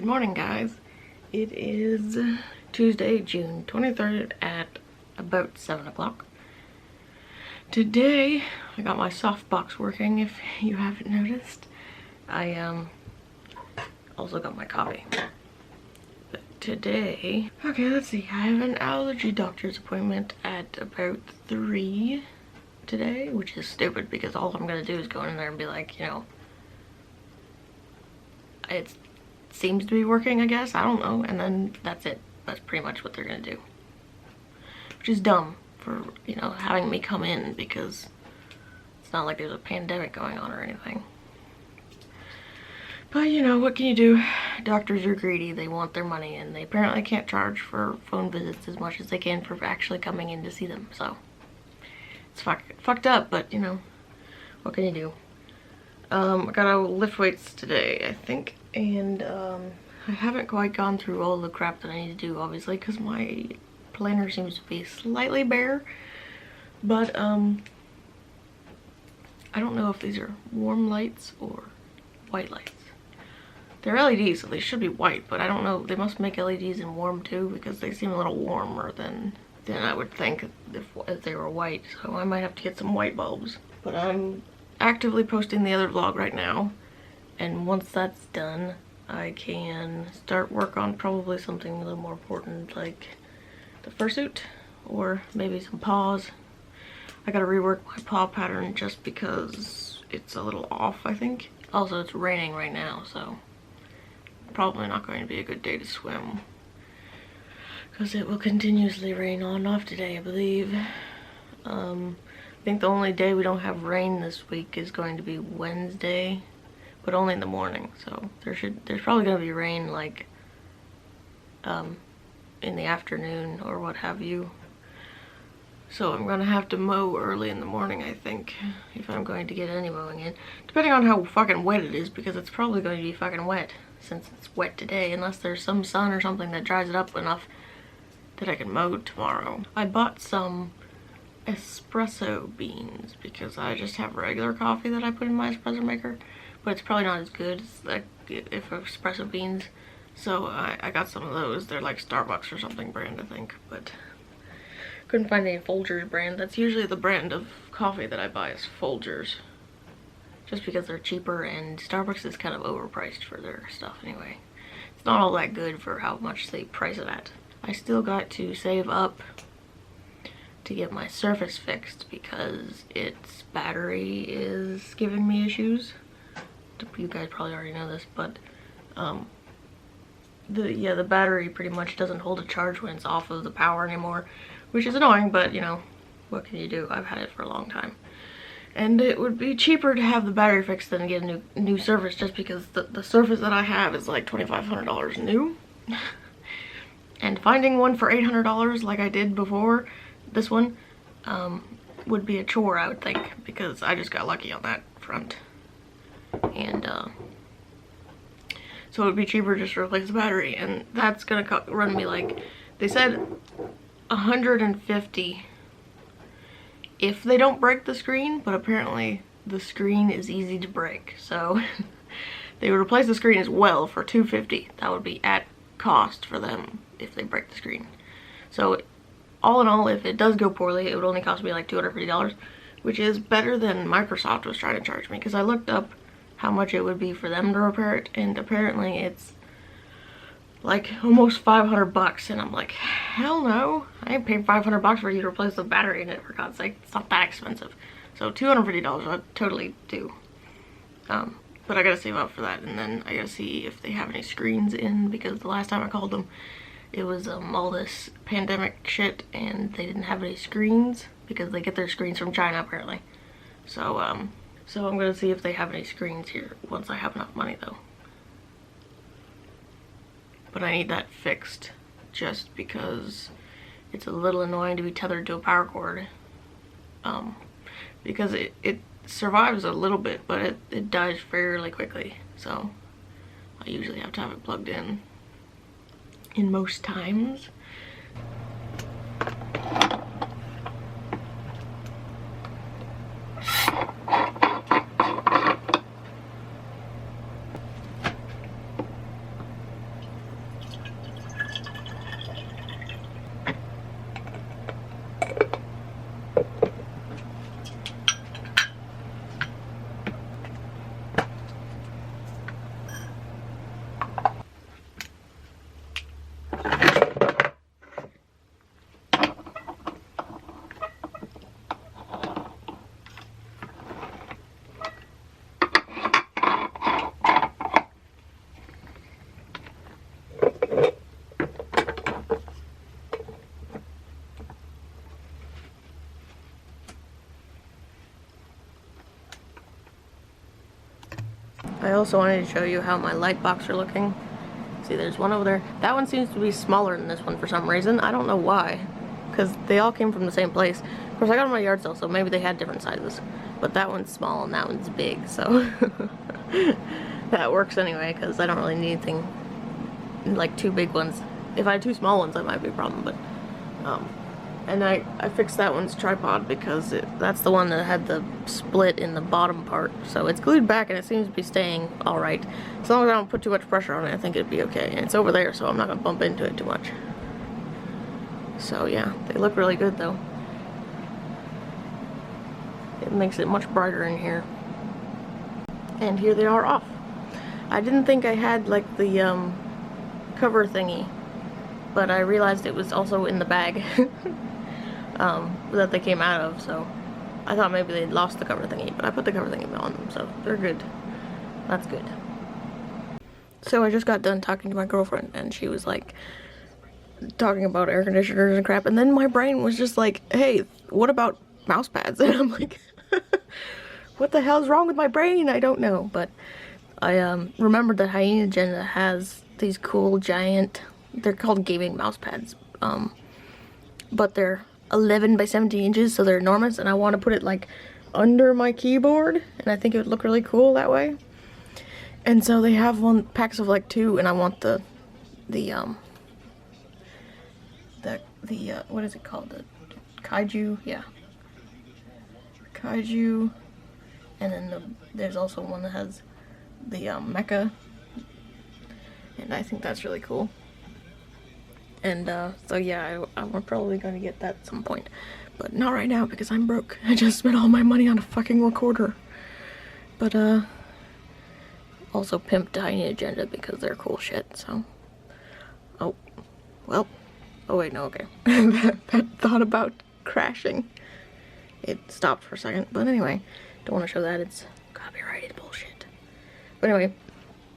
morning, guys. It is Tuesday, June 23rd at about 7 o'clock. Today, I got my softbox working, if you haven't noticed. I also got my coffee. But today, okay, let's see. I have an allergy doctor's appointment at about 3 today, which is stupid because all I'm gonna do is go in there and be like, you know, it seems to be working, I guess. I don't know. And then that's it. That's pretty much what they're gonna do. Which is dumb for, you know, having me come in because it's not like there's a pandemic going on or anything. But, you know, what can you do? Doctors are greedy. They want their money, and they apparently can't charge for phone visits as much as they can for actually coming in to see them. So, it's fucked up, but, you know, what can you do? I gotta lift weights today, I think, and I haven't quite gone through all the crap that I need to do, obviously, because my planner seems to be slightly bare, but I don't know if these are warm lights or white lights. They're LEDs, so they should be white, but I don't know, they must make LEDs in warm too, because they seem a little warmer than I would think if they were white, so I might have to get some white bulbs. But I'm actively posting the other vlog right now, and once that's done I can start work on probably something a little more important, like the fursuit or maybe some paws. I gotta rework my paw pattern just because it's a little off, I think. Also, it's raining right now, so probably not going to be a good day to swim because it will continuously rain on and off today, I believe. I think the only day we don't have rain this week is going to be Wednesday, but only in the morning. So there's probably going to be rain like in the afternoon or what have you. So I'm going to have to mow early in the morning, I think, if I'm going to get any mowing in. Depending on how fucking wet it is, because it's probably going to be fucking wet since it's wet today, unless there's some sun or something that dries it up enough that I can mow tomorrow. I bought some espresso beans because I just have regular coffee that I put in my espresso maker, but it's probably not as good as like if espresso beans, so I got some of those. They're like Starbucks or something brand, I think, but couldn't find any Folgers brand. That's usually the brand of coffee that I buy, is Folgers, just because they're cheaper, and Starbucks is kind of overpriced for their stuff anyway. It's not all that good for how much they price it at. I still got to save up to get my Surface fixed because its battery is giving me issues. You guys probably already know this, but the battery pretty much doesn't hold a charge when it's off of the power anymore, which is annoying, but you know, what can you do? I've had it for a long time. And it would be cheaper to have the battery fixed than to get a new Surface, just because the Surface that I have is like $2,500 new. And finding one for $800 like I did before this one would be a chore, I would think, because I just got lucky on that front. And so it would be cheaper just to replace the battery, and that's gonna run me, like they said, $150 if they don't break the screen, but apparently the screen is easy to break, so they would replace the screen as well for $250. That would be at cost for them if they break the screen. So all in all, if it does go poorly, it would only cost me like $250, which is better than Microsoft was trying to charge me, because I looked up how much it would be for them to repair it, and apparently it's like almost $500, and I'm like, hell no, I ain't paying $500 for you to replace the battery in it, for God's sake. It's not that expensive. So $250 I'd totally do. But I gotta save up for that, and then I gotta see if they have any screens in, because the last time I called them, it was all this pandemic shit, and they didn't have any screens because they get their screens from China apparently. So so I'm gonna see if they have any screens here once I have enough money, though. But I need that fixed just because it's a little annoying to be tethered to a power cord, because it survives a little bit, but it dies fairly quickly, so I usually have to have it plugged in most times. I also wanted to show you how my light box are looking. See, there's one over there. That one seems to be smaller than this one for some reason. I don't know why, because they all came from the same place. Of course, I got them at my yard sale, so maybe they had different sizes. But that one's small and that one's big, so that works anyway, because I don't really need anything like two big ones. If I had two small ones, that might be a problem, but and I fixed that one's tripod because that's the one that had the split in the bottom part. So it's glued back and it seems to be staying alright. As long as I don't put too much pressure on it, I think it'd be okay. And it's over there, so I'm not going to bump into it too much. So yeah, they look really good though. It makes it much brighter in here. And here they are off. I didn't think I had like the cover thingy, but I realized it was also in the bag. That they came out of, so I thought maybe they'd lost the cover thingy, but I put the cover thingy on them, so they're good. That's good. So I just got done talking to my girlfriend, and she was like talking about air conditioners and crap, and then my brain was just like, hey, what about mouse pads? And I'm like, what the hell's wrong with my brain? I don't know, but I remembered that Hyena Agenda has these cool giant, they're called gaming mouse pads, but they're 11 by 17 inches, so they're enormous, and I want to put it like under my keyboard, and I think it would look really cool that way. And so they have packs of like 2, and I want the what is it called, the kaiju, yeah, kaiju, and then there's also one that has the mecha, and I think that's really cool. And so yeah, I'm probably gonna get that at some point, but not right now because I'm broke. I just spent all my money on a fucking recorder. But also pimped Tiny Agenda because they're cool shit. So, oh well, oh wait, no, okay. that thought about crashing, it stopped for a second. But anyway, don't want to show that, it's copyrighted bullshit. But anyway,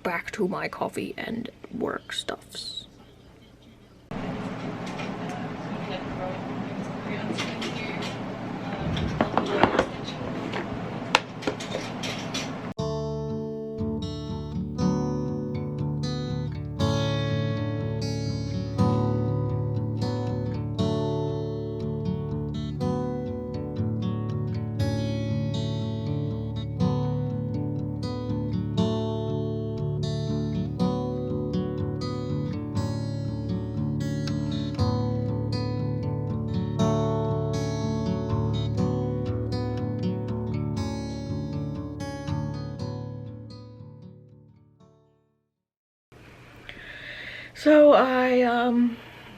back to my coffee and work stuffs. So I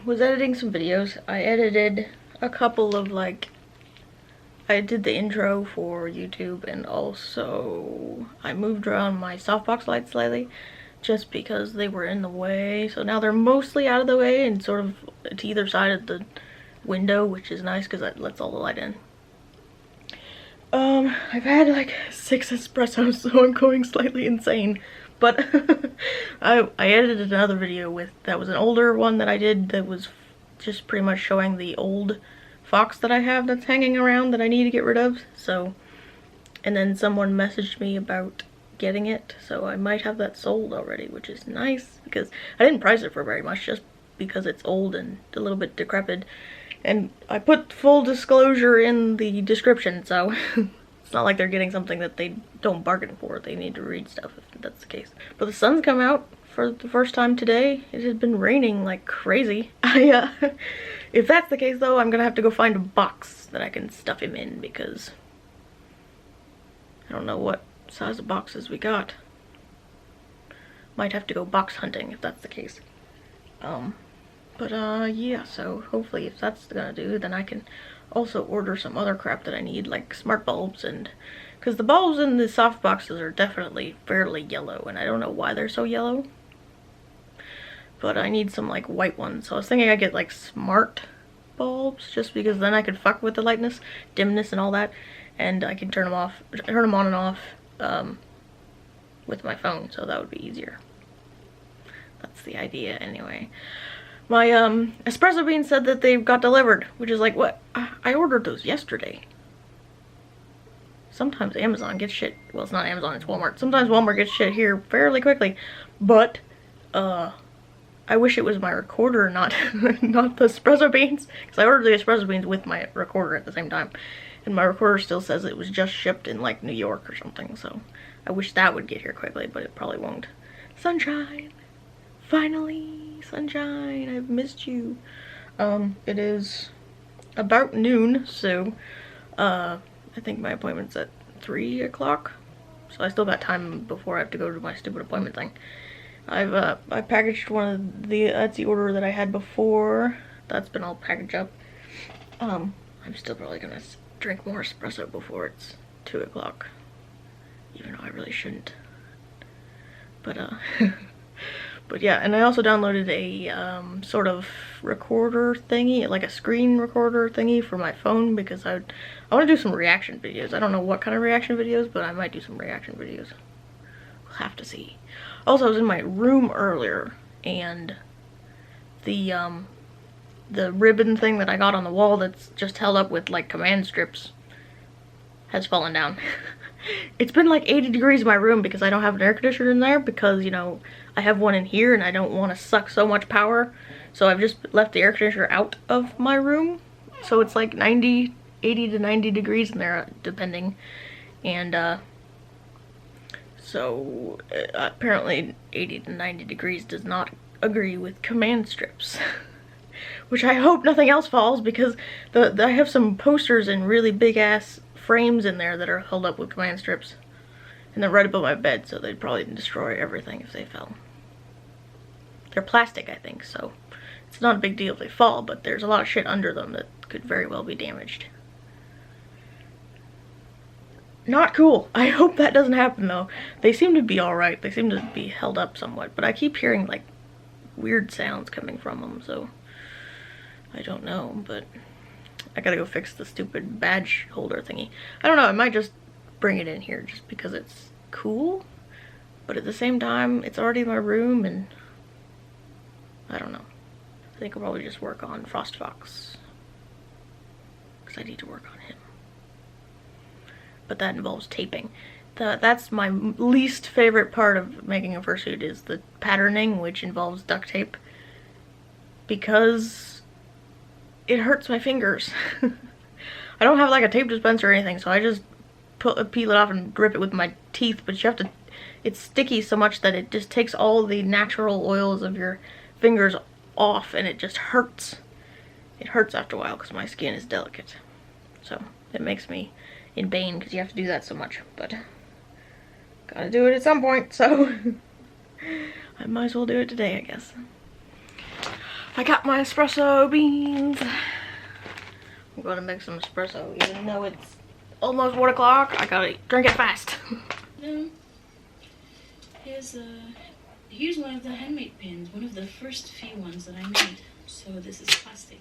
was editing some videos. I edited a couple of I did the intro for YouTube, and also I moved around my softbox lights slightly just because they were in the way. So now they're mostly out of the way and sort of to either side of the window, which is nice because that lets all the light in. I've had like 6 espressos, so I'm going slightly insane. But I edited another video that was an older one that I did that was just pretty much showing the old fox that I have that's hanging around that I need to get rid of. So, and then someone messaged me about getting it, so I might have that sold already, which is nice because I didn't price it for very much just because it's old and a little bit decrepit. And I put full disclosure in the description, so it's not like they're getting something that they don't bargain for. They need to read stuff if that's the case. But the sun's come out for the first time today. It has been raining like crazy. If that's the case though, I'm gonna have to go find a box that I can stuff him in because I don't know what size of boxes we got. Might have to go box hunting if that's the case. Yeah, so hopefully if that's gonna do, then I can also order some other crap that I need, like smart bulbs, and because the bulbs in the soft boxes are definitely fairly yellow, and I don't know why they're so yellow. But I need some like white ones, so I was thinking I'd get like smart bulbs, just because then I could fuck with the lightness, dimness, and all that, and I can turn them on and off with my phone, so that would be easier. That's the idea anyway. My espresso bean said that they got delivered, which is like, what? I ordered those yesterday. sometimes Amazon gets shit, well, it's not Amazon, it's Walmart. Sometimes Walmart gets shit here fairly quickly, but I wish it was my recorder, not not the espresso beans, because I ordered the espresso beans with my recorder at the same time, and my recorder still says it was just shipped in like New York or something, so I wish that would get here quickly, but it probably won't. Sunshine! Finally! Sunshine! I've missed you. It is about noon, so I think my appointment's at 3 o'clock, so I still got time before I have to go to my stupid appointment thing. I packaged one of the Etsy order that I had before. That's been all packaged up. I'm still probably gonna drink more espresso before it's 2 o'clock, even though I really shouldn't. But but yeah, and I also downloaded a sort of recorder thingy, like a screen recorder thingy for my phone, because I want to do some reaction videos. I don't know what kind of reaction videos, but I might do some reaction videos. We'll have to see. Also, I was in my room earlier, and the ribbon thing that I got on the wall that's just held up with like command strips has fallen down. It's been like 80 degrees in my room because I don't have an air conditioner in there, because, you know, I have one in here and I don't want to suck so much power. So I've just left the air conditioner out of my room. So it's like 80 to 90 degrees in there, depending. And so apparently 80 to 90 degrees does not agree with command strips. Which I hope nothing else falls, because I have some posters and really big ass frames in there that are held up with command strips, and they're right above my bed, so they'd probably destroy everything if they fell. They're plastic, I think, so it's not a big deal if they fall, but there's a lot of shit under them that could very well be damaged. Not cool. I hope that doesn't happen though. They seem to be alright. They seem to be held up somewhat, but I keep hearing like weird sounds coming from them, so I don't know, but I gotta go fix the stupid badge holder thingy. I don't know, I might just bring it in here just because it's cool, but at the same time, it's already in my room, and I don't know. I think I'll probably just work on Frost Fox, because I need to work on him. But that involves taping. That's my least favorite part of making a fursuit, is the patterning, which involves duct tape, because it hurts my fingers. I don't have like a tape dispenser or anything, so I just peel it off and rip it with my teeth, but you have to, it's sticky so much that it just takes all the natural oils of your fingers off, and it just hurts. It hurts after a while because my skin is delicate. So it makes me in pain because you have to do that so much, but gotta do it at some point, so I might as well do it today, I guess. I got my espresso beans. I'm gonna make some espresso, even though it's almost 1 o'clock. I gotta drink it fast. Here's one of the handmade pins, one of the first few ones that I made. So this is plastic.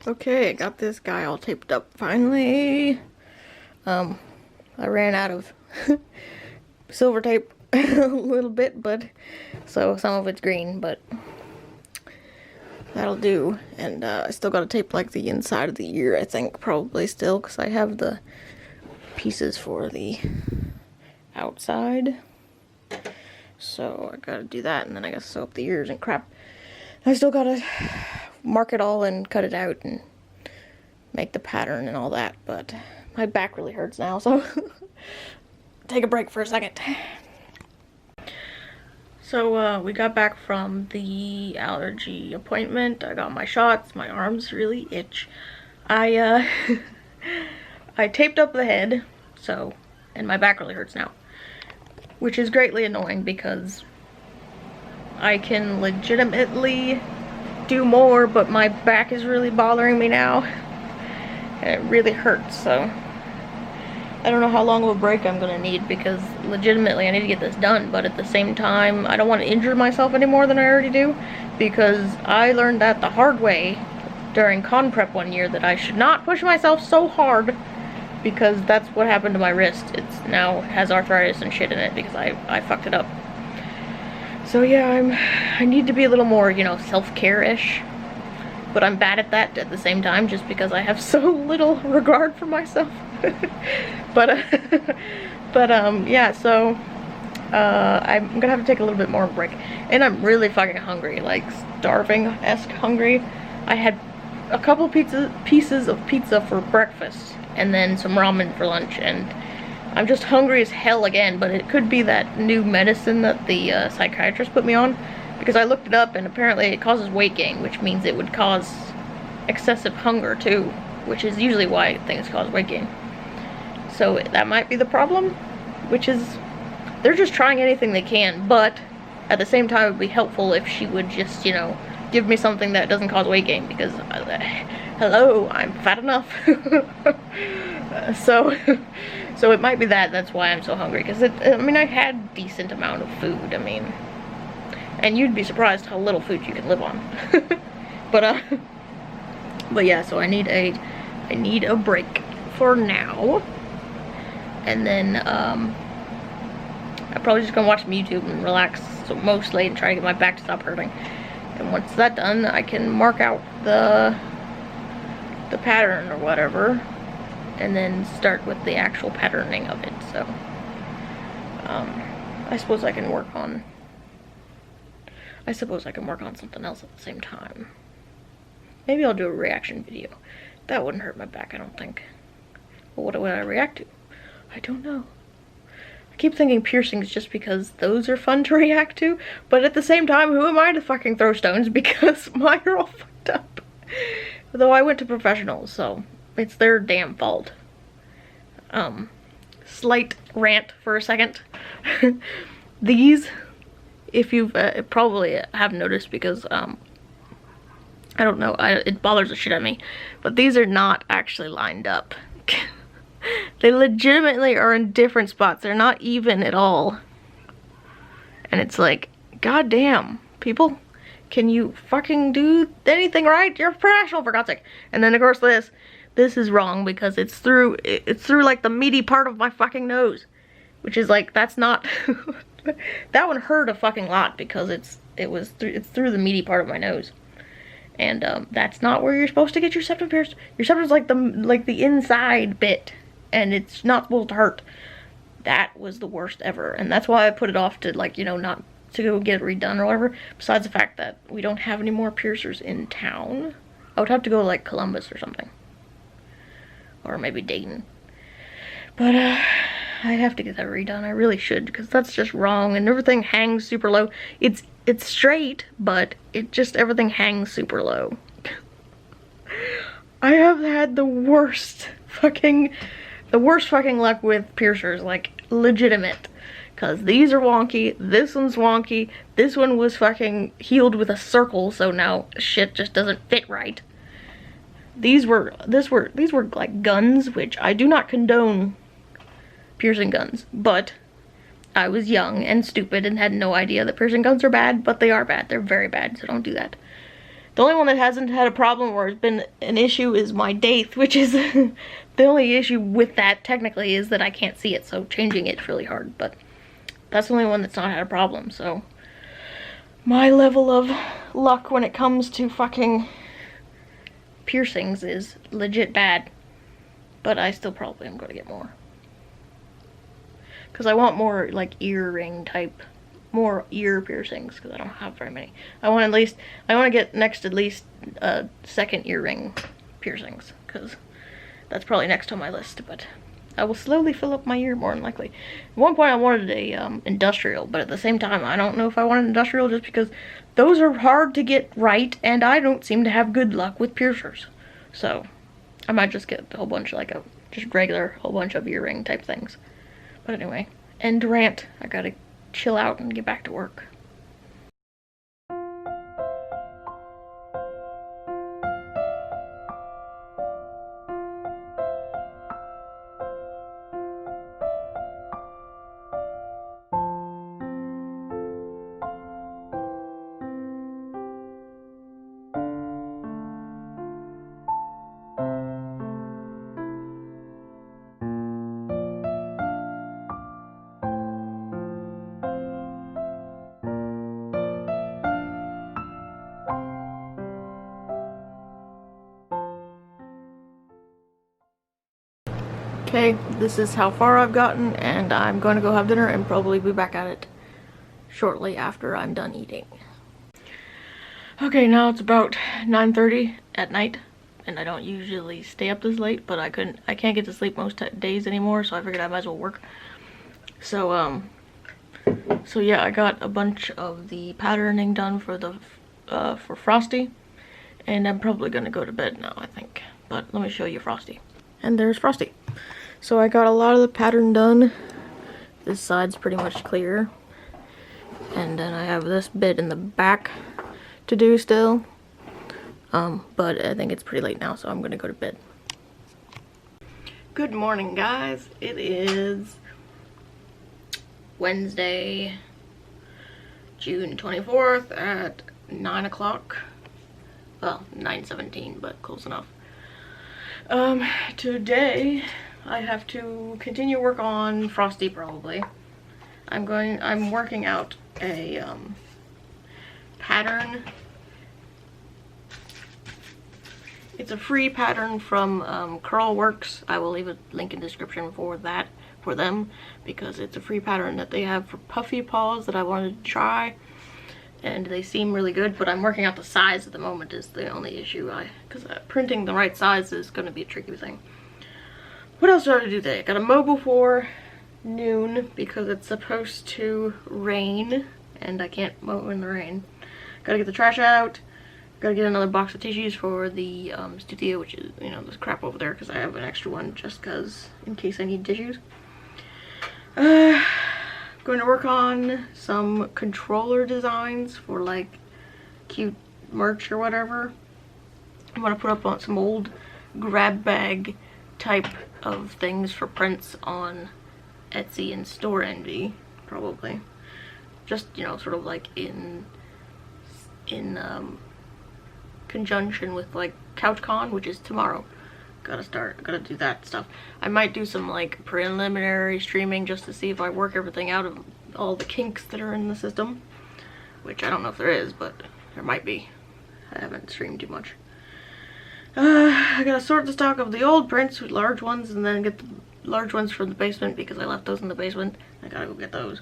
Okay, I got this guy all taped up finally. I ran out of silver tape a little bit, but so some of it's green, but that'll do. And I still gotta tape like the inside of the ear, I think, probably still, because I have the pieces for the outside. So I gotta do that, and then I gotta sew up the ears and crap. I still gotta mark it all and cut it out and make the pattern and all that, but my back really hurts now, so take a break for a second. So we got back from the allergy appointment. I got my shots. My arms really itch. I taped up the head, so, and my back really hurts now, which is greatly annoying because I can legitimately do more, but my back is really bothering me now. And it really hurts, so I don't know how long of a break I'm gonna need, because legitimately I need to get this done, but at the same time, I don't want to injure myself any more than I already do, because I learned that the hard way during con prep one year, that I should not push myself so hard, because that's what happened to my wrist. It's now has arthritis and shit in it because I fucked it up. So yeah, I need to be a little more, you know, self-care-ish. But I'm bad at that at the same time, just because I have so little regard for myself. but yeah, so I'm gonna have to take a little bit more of a break. And I'm really fucking hungry, like starving-esque hungry. I had a couple pieces of pizza for breakfast, and then some ramen for lunch, and I'm just hungry as hell again. But it could be that new medicine that the psychiatrist put me on, because I looked it up and apparently it causes weight gain, which means it would cause excessive hunger too, which is usually why things cause weight gain. So that might be the problem, which is they're just trying anything they can, but at the same time it would be helpful if she would just, you know, give me something that doesn't cause weight gain, because hello, I'm fat enough. So it might be that's why I'm so hungry, because I mean, I had a decent amount of food, I mean, and you'd be surprised how little food you can live on. But yeah, so I need a break for now, and then I'm probably just gonna watch some YouTube and relax, so mostly, and try to get my back to stop hurting. And once that's done, I can mark out the pattern or whatever, and then start with the actual patterning of it. So I suppose I can work on something else at the same time. Maybe I'll do a reaction video. That wouldn't hurt my back, I don't think. But what would I react to? I don't know. I keep thinking piercings just because those are fun to react to, but at the same time, who am I to fucking throw stones, because mine are all fucked up. Though I went to professionals, so it's their damn fault. Slight rant for a second. These, if you've probably have noticed, because I don't know, it bothers the shit out of me, but these are not actually lined up. They legitimately are in different spots. They're not even at all. And it's like, goddamn, people, can you fucking do anything right? You're a professional, for God's sake. And then of course this is wrong, because it's through like the meaty part of my fucking nose, which is like, that's not that one hurt a fucking lot, because it's through the meaty part of my nose. And that's not where you're supposed to get your septum pierced. Your septum's like the inside bit, and it's not supposed to hurt. That was the worst ever, and that's why I put it off to, like, you know, not to go get it redone or whatever. Besides the fact that we don't have any more piercers in town. I would have to go to like Columbus or something, or maybe Dayton. But I have to get that redone. I really should, because that's just wrong, and everything hangs super low. It's straight, but it just, everything hangs super low. I have had the worst fucking luck with piercers, like legitimate. Because these are wonky, this one's wonky, this one was fucking healed with a circle, so now shit just doesn't fit right. These were like guns, which I do not condone piercing guns, but I was young and stupid and had no idea that piercing guns are bad, but they are bad. They're very bad, so don't do that. The only one that hasn't had a problem or has been an issue is my daith, which is the only issue with that technically is that I can't see it, so changing it's really hard, but that's the only one that's not had a problem. So my level of luck when it comes to fucking piercings is legit bad, but I still probably am gonna get more, because I want more like earring type, more ear piercings, because I don't have very many. I want to get next at least second earring piercings, because that's probably next on my list, but I will slowly fill up my ear more than likely. At one point I wanted a industrial, but at the same time I don't know if I want an industrial, just because those are hard to get right, and I don't seem to have good luck with piercers. So I might just get a whole bunch, like just regular whole bunch of earring type things. But anyway, end rant. I gotta chill out and get back to work. Okay, this is how far I've gotten, and I'm going to go have dinner and probably be back at it shortly after I'm done eating. Okay, now it's about 9:30 at night, and I don't usually stay up this late, but I can't get to sleep most days anymore, so I figured I might as well work. So yeah, I got a bunch of the patterning done for the for Frosty, and I'm probably gonna go to bed now, I think. But let me show you Frosty. And there's Frosty. So I got a lot of the pattern done. This side's pretty much clear. And then I have this bit in the back to do still. But I think it's pretty late now, so I'm gonna go to bed. Good morning, guys. It is Wednesday, June 24th at 9 o'clock. Well, 9:17, but close enough. Today I have to continue work on Frosty probably. I'm working out a pattern. It's a free pattern from Curlworks. I will leave a link in the description for that, for them, because it's a free pattern that they have for puffy paws that I wanted to try. And they seem really good, but I'm working out the size at the moment is the only issue. Because printing the right size is going to be a tricky thing. What else do I have to do today? I got to mow before noon because it's supposed to rain, and I can't mow in the rain. Gotta get the trash out. Gotta get another box of tissues for the studio, which is, you know, this crap over there, because I have an extra one just because, in case I need tissues. Going to work on some controller designs for like cute merch or whatever. I'm gonna put up on some old grab bag type of things for prints on Etsy and Store Envy, probably. Just, you know, sort of like in conjunction with like CouchCon, which is tomorrow. Gotta do that stuff. I might do some like preliminary streaming just to see if I work everything out of all the kinks that are in the system, which I don't know if there is, but there might be. I haven't streamed too much. I gotta sort the stock of the old prints with large ones, and then get the large ones from the basement because I left those in the basement. I gotta go get those.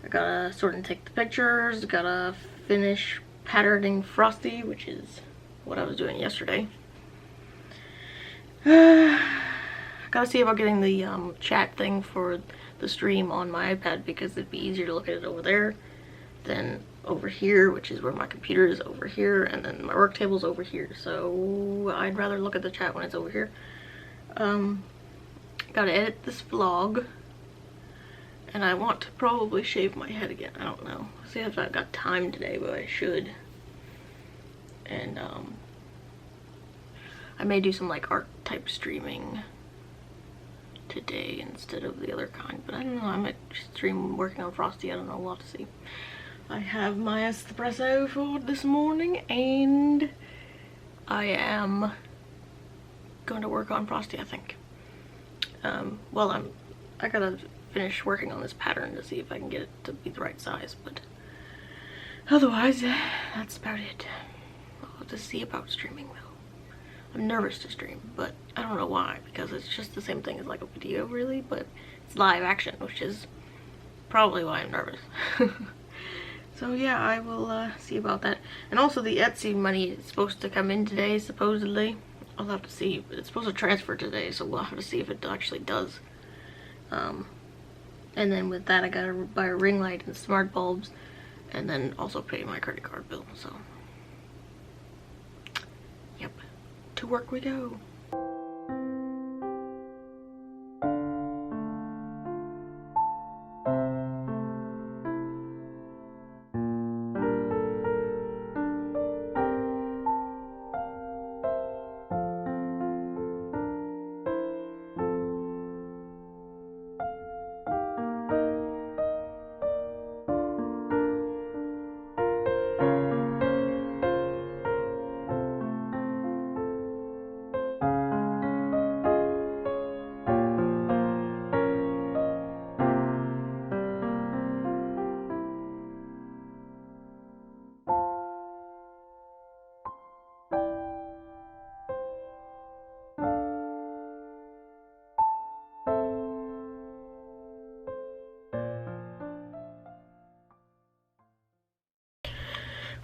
I gotta sort and take the pictures. Gotta finish patterning Frosty, which is what I was doing yesterday. Gotta see about getting the chat thing for the stream on my iPad, because it'd be easier to look at it over there than over here, which is where my computer is, over here, and then my work table's over here. So I'd rather look at the chat when it's over here. Gotta edit this vlog, and I want to probably shave my head again. I don't know. See if I've got time today, but I should. And I may do some like art type streaming today instead of the other kind, but I don't know. I might stream working on Frosty. I don't know. We'll have to see. I have my espresso for this morning, and I am going to work on Frosty, I think. Well, I gotta finish working on this pattern to see if I can get it to be the right size, but otherwise, that's about it. I'll have to see about streaming though. I'm nervous to stream, but I don't know why, because it's just the same thing as like a video really, but it's live action, which is probably why I'm nervous. So yeah, I will see about that. And also the Etsy money is supposed to come in today, supposedly. I'll have to see. It's supposed to transfer today, so we'll have to see if it actually does. And then with that, I gotta buy a ring light and smart bulbs, and then also pay my credit card bill, so. Yep. To work we go.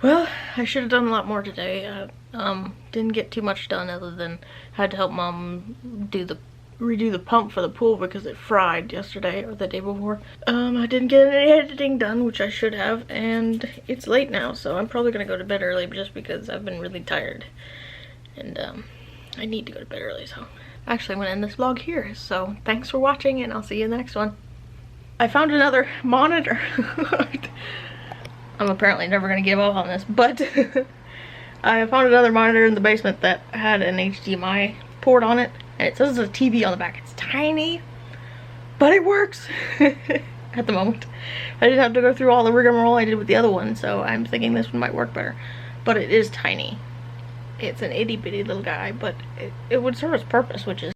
Well, I should have done a lot more today. Didn't get too much done other than had to help Mom redo the pump for the pool because it fried yesterday or the day before. I didn't get any editing done, which I should have, and it's late now, so I'm probably gonna go to bed early just because I've been really tired. And I need to go to bed early, so actually I'm gonna end this vlog here. So thanks for watching, and I'll see you in the next one. I found another monitor. I'm apparently never gonna give up on this, but I found another monitor in the basement that had an HDMI port on it, and it says there's a TV on the back. It's tiny, but it works at the moment. I didn't have to go through all the rigmarole I did with the other one, so I'm thinking this one might work better. But it is tiny. It's an itty bitty little guy, but it would serve its purpose, which is